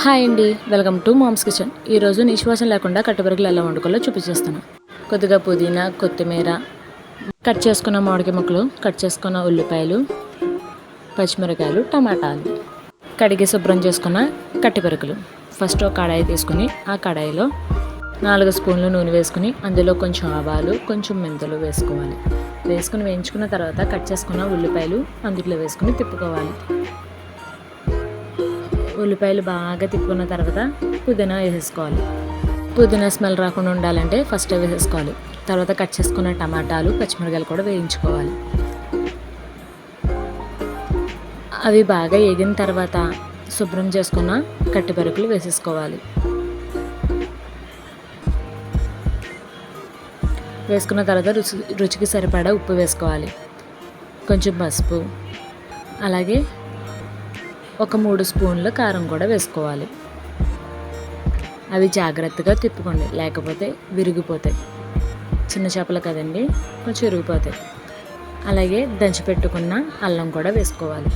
Hi అండి, welcome to moms kitchen. ఈరోజు నిశ్వాసం లేకుండా కట్టెబెరకలు ఎలా వండుకోవాలో చూపించేస్తాను. కొద్దిగా పుదీనా, కొత్తిమీర, కట్ చేసుకున్న మామిడికాయ ముక్కలు, కట్ చేసుకున్న ఉల్లిపాయలు, పచ్చిమిరకాయలు, టమాటాలు, కడిగి శుభ్రం చేసుకున్న కట్టెబెరకలు. ఫస్ట్ ఒక కడాయి తీసుకుని ఆ కడాయిలో 4 స్పూన్లు నూనె వేసుకుని అందులో కొంచెం ఆవాలు, కొంచెం మెంతులు వేసుకోవాలి. వేసుకుని వేయించుకున్న తర్వాత కట్ చేసుకున్న ఉల్లిపాయలు అందులో వేసుకుని తిప్పుకోవాలి. ఉల్లిపాయలు బాగా తిప్పుకున్న తర్వాత పుదీనా వేసేసుకోవాలి. పుదీనా స్మెల్ రాకుండా ఉండాలంటే ఫస్ట్ వేసేసుకోవాలి. తర్వాత కట్ చేసుకున్న టమాటాలు, పచ్చిమిరకాయలు కూడా వేయించుకోవాలి. అవి బాగా వేగిన తర్వాత శుభ్రం చేసుకున్న కట్టెబెరకలు వేసేసుకోవాలి. వేసుకున్న తర్వాత రుచికి సరిపడా ఉప్పు వేసుకోవాలి, కొంచెం పసుపు, అలాగే ఒక 3 స్పూన్ల కారం కూడా వేసుకోవాలి. అవి జాగ్రత్తగా తిప్పుకోండి, లేకపోతే విరిగిపోతాయి. చిన్న చేపలు కదండి, కొంచెం విరిగిపోతాయి. అలాగే దంచిపెట్టుకున్న అల్లం కూడా వేసుకోవాలి.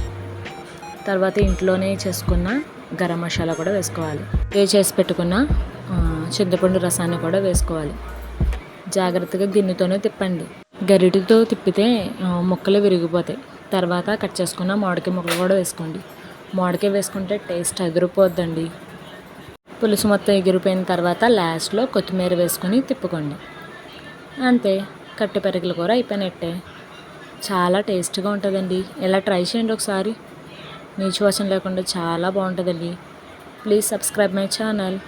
తర్వాత ఇంట్లోనే చేసుకున్న గరం మసాలా కూడా వేసుకోవాలి. చేసి పెట్టుకున్న చింతపండు రసాన్ని కూడా వేసుకోవాలి. జాగ్రత్తగా గిన్నెతోనే తిప్పండి, గరిటెతో తిప్పితే ముక్కలు విరిగిపోతాయి. తర్వాత కట్ చేసుకున్న మామిడికాయ ముక్కలు కూడా వేసుకోండి. మామిడికాయ వేసుకుంటే టేస్ట్ ఎగిరిపోద్దండి. పులుసు మొత్తం ఎగిరిపోయిన తర్వాత లాస్ట్లో కొత్తిమీర వేసుకొని తిప్పుకోండి. అంతే, కట్టెపెరకల కూర అయిపోయినట్టే. చాలా టేస్ట్గా ఉంటుందండి. ఇలా ట్రై చేయండి ఒకసారి. నీచు వాసన లేకుండా చాలా బాగుంటుందండి. Please subscribe my channel.